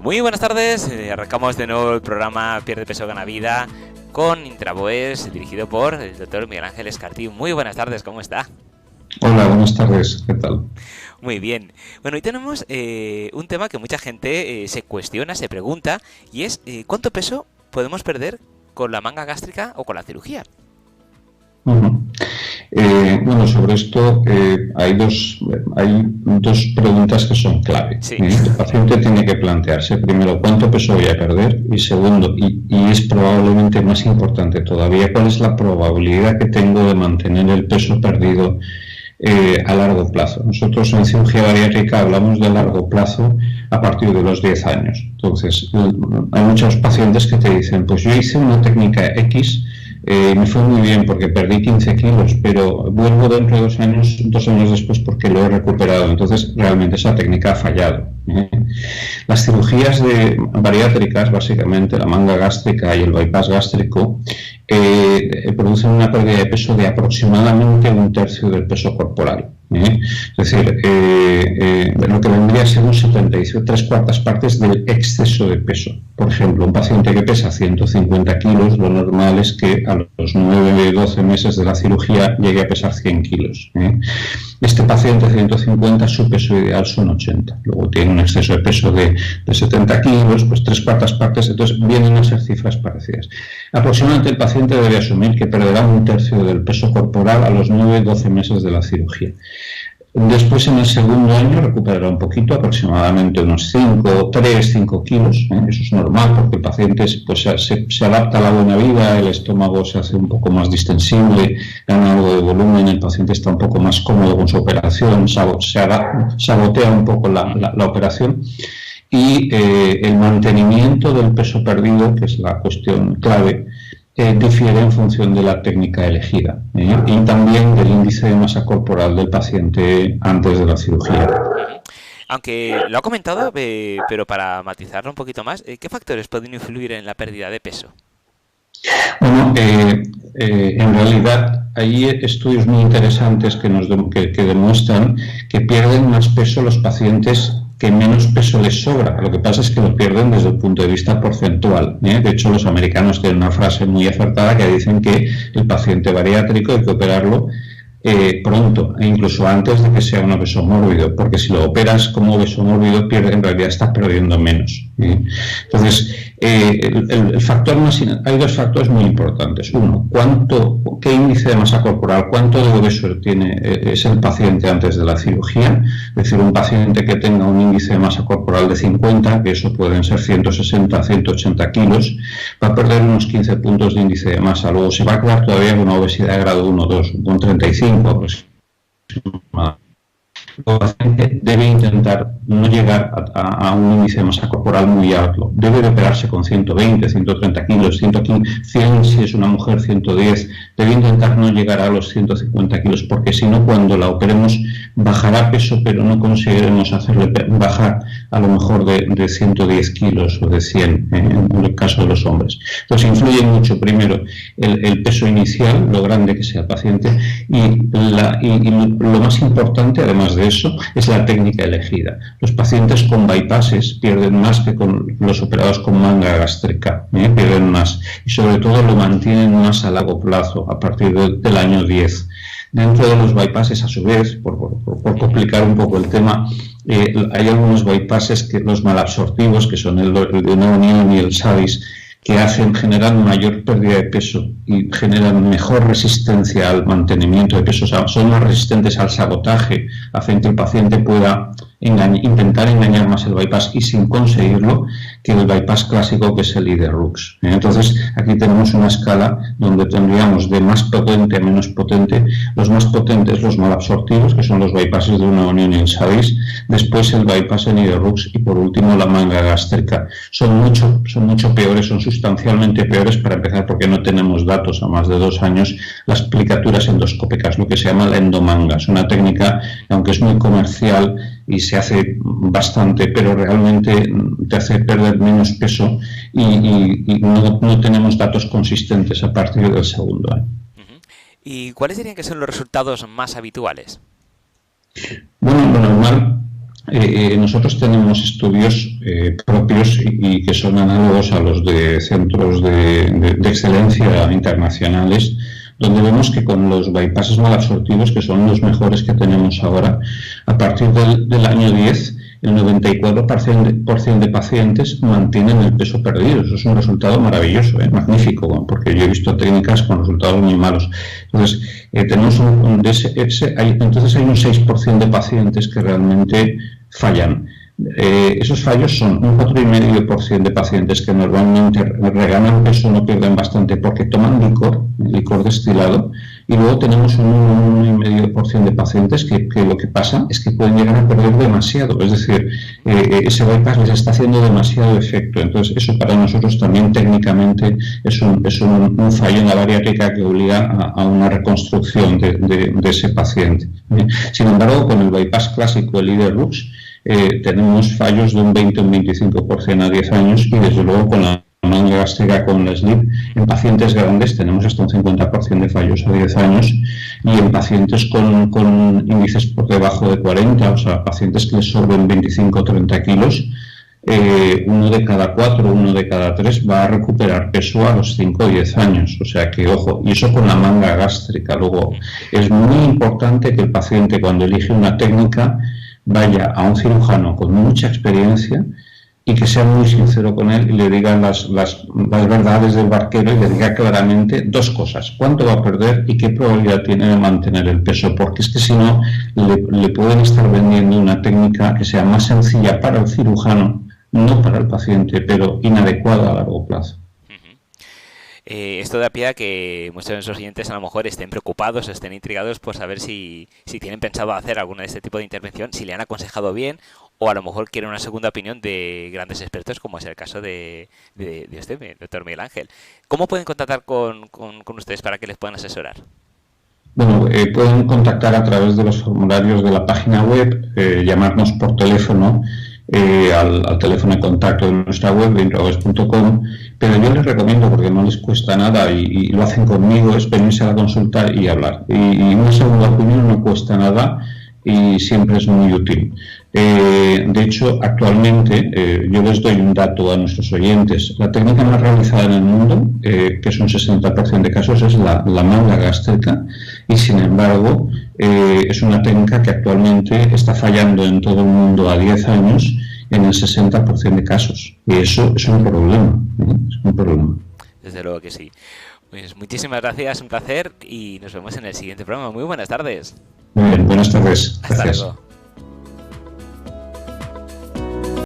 Muy buenas tardes, arrancamos de nuevo el programa Pierde Peso Gana Vida con Intraboes, dirigido por el doctor Miguel Ángel Escartí. Muy buenas tardes, ¿cómo está? Hola, buenas tardes, ¿qué tal? Muy bien. Bueno, hoy tenemos un tema que mucha gente se cuestiona, se pregunta, y es ¿cuánto peso podemos perder con la manga gástrica o con la cirugía? Uh-huh. Bueno, sobre esto hay dos preguntas que son clave. Sí. El paciente tiene que plantearse primero cuánto peso voy a perder y segundo, y es probablemente más importante todavía, cuál es la probabilidad que tengo de mantener el peso perdido a largo plazo. Nosotros en cirugía bariátrica hablamos de largo plazo a partir de los 10 años. Entonces, hay muchos pacientes que te dicen, pues yo hice una técnica X, me fue muy bien porque perdí 15 kilos, pero vuelvo dentro de 2 años después porque lo he recuperado. Entonces, realmente esa técnica ha fallado. Las cirugías bariátricas, básicamente la manga gástrica y el bypass gástrico, producen una pérdida de peso de aproximadamente 1/3 del peso corporal. Es decir, lo que vendría a ser un 73/4 partes del exceso de peso. Por ejemplo, un paciente que pesa 150 kilos, lo normal es que a los 9-12 meses de la cirugía llegue a pesar 100 kilos. Este paciente 150, su peso ideal son 80. Luego tiene un exceso de peso de 70 kilos, pues 3/4 partes, entonces vienen a ser cifras parecidas. Aproximadamente el paciente debe asumir que perderá 1/3 del peso corporal a los 9-12 meses de la cirugía. Después, en el segundo año, recuperará un poquito, aproximadamente unos 5 kilos. Eso es normal porque el paciente pues, se adapta a la buena vida, el estómago se hace un poco más distensible, gana algo de volumen, el paciente está un poco más cómodo con su operación, sabotea un poco la operación. Y el mantenimiento del peso perdido, que es la cuestión clave, difiere en función de la técnica elegida y también del índice de masa corporal del paciente antes de la cirugía. Aunque lo ha comentado, pero para matizarlo un poquito más, ¿qué factores pueden influir en la pérdida de peso? Bueno, en realidad hay estudios muy interesantes que demuestran que pierden más peso los pacientes que menos peso les sobra. Lo que pasa es que lo pierden desde el punto de vista porcentual. De hecho, los americanos tienen una frase muy acertada que dicen que el paciente bariátrico hay que operarlo pronto, e incluso antes de que sea un obeso mórbido, porque si lo operas como obeso mórbido, en realidad estás perdiendo menos. Entonces, hay dos factores muy importantes. Uno, qué índice de masa corporal, cuánto de obeso es el paciente antes de la cirugía. Es decir, un paciente que tenga un índice de masa corporal de 50, que eso pueden ser 160, 180 kilos, va a perder unos 15 puntos de índice de masa. Luego se va a quedar todavía con una obesidad de grado 1 o 2, con 35 aproximadamente. El paciente debe intentar no llegar a un índice de masa corporal muy alto. Debe de operarse con 120, 130 kilos, 100 si es una mujer, 110. Debe intentar no llegar a los 150 kilos, porque si no, cuando la operemos, bajará peso, pero no conseguiremos hacerle bajar a lo mejor de 110 kilos o de 100 en el caso de los hombres. Entonces influye mucho, primero, el peso inicial, lo grande que sea el paciente, y lo más importante, además de eso, es la técnica elegida. Los pacientes con bypasses pierden más que con los operados con manga gástrica, pierden más, y sobre todo lo mantienen más a largo plazo, a partir del año 10. Dentro de los bypasses, a su vez, por complicar un poco el tema, hay algunos bypasses, los malabsortivos, que son el de neonium y el SAVIS, que generan mayor pérdida de peso y generan mejor resistencia al mantenimiento de peso. O sea, son más resistentes al sabotaje, hacen que el paciente pueda intentar engañar más el bypass y sin conseguirlo que el bypass clásico, que es el Iderrux. Entonces, aquí tenemos una escala donde tendríamos de más potente a menos potente. Los más potentes, los malabsortivos, que son los bypasses de una unión en SAVIS, después el bypass en Iderrux y por último la manga gástrica. Son mucho peores, son sustancialmente peores, para empezar, porque no tenemos datos a más de 2 años, las plicaturas endoscópicas, lo que se llama la endomanga. Es una técnica, aunque es muy comercial y se hace bastante, pero realmente te hace perder menos peso y no tenemos datos consistentes a partir del segundo año. ¿Y cuáles dirían que son los resultados más habituales? Bueno, lo normal Nosotros tenemos estudios propios y que son análogos a los de centros de excelencia internacionales, donde vemos que con los bypasses malabsortivos, que son los mejores que tenemos ahora, a partir del año 10, el 94% de pacientes mantienen el peso perdido. Eso es un resultado maravilloso, magnífico, porque yo he visto técnicas con resultados muy malos. Entonces, tenemos entonces hay un 6% de pacientes que realmente fallan. Esos fallos son un 4,5% de pacientes que normalmente reganan peso, no pierden bastante porque toman licor destilado, y luego tenemos un 1,5% de pacientes que lo que pasa es que pueden llegar a perder demasiado, es decir, ese bypass les está haciendo demasiado efecto. Entonces eso para nosotros también técnicamente es un fallo en la bariátrica que obliga a una reconstrucción de ese paciente. Sin embargo, con el bypass clásico, el IDE-RUX, tenemos fallos de un 20 o un 25% a 10 años, y desde luego con la manga gástrica con la SLIP en pacientes grandes tenemos hasta un 50% de fallos a 10 años, y en pacientes con índices por debajo de 40, o sea, pacientes que les sobren 25 o 30 kilos, 1 de cada 4, 1 de cada 3 va a recuperar peso a los 5 o 10 años. O sea que, ojo, y eso con la manga gástrica. Luego, es muy importante que el paciente, cuando elige una técnica, vaya a un cirujano con mucha experiencia y que sea muy sincero con él y le diga las verdades del barquero, y le diga claramente dos cosas: cuánto va a perder y qué probabilidad tiene de mantener el peso, porque es que si no le pueden estar vendiendo una técnica que sea más sencilla para el cirujano, no para el paciente, pero inadecuada a largo plazo. Esto da pie a que muchos de nuestros oyentes a lo mejor estén preocupados o estén intrigados por saber si tienen pensado hacer alguna de este tipo de intervención, si le han aconsejado bien, o a lo mejor quieren una segunda opinión de grandes expertos, como es el caso de usted, el doctor Miguel Ángel. ¿Cómo pueden contactar con ustedes para que les puedan asesorar? Bueno, pueden contactar a través de los formularios de la página web, llamarnos por teléfono, al teléfono de contacto de nuestra web, introves.com, pero yo les recomiendo, porque no les cuesta nada y lo hacen conmigo, es venirse a la consulta y hablar. Y una segunda opinión no cuesta nada y siempre es muy útil. De hecho, actualmente yo les doy un dato a nuestros oyentes. La técnica más realizada en el mundo, que es un 60% de casos, es la manga gástrica, y sin embargo es una técnica que actualmente está fallando en todo el mundo a 10 años en el 60% de casos. Y eso es un problema, es un problema. Desde luego que sí. Pues muchísimas gracias, un placer, y nos vemos en el siguiente programa. Muy buenas tardes. Muy bien, buenas tardes. Gracias. Hasta luego.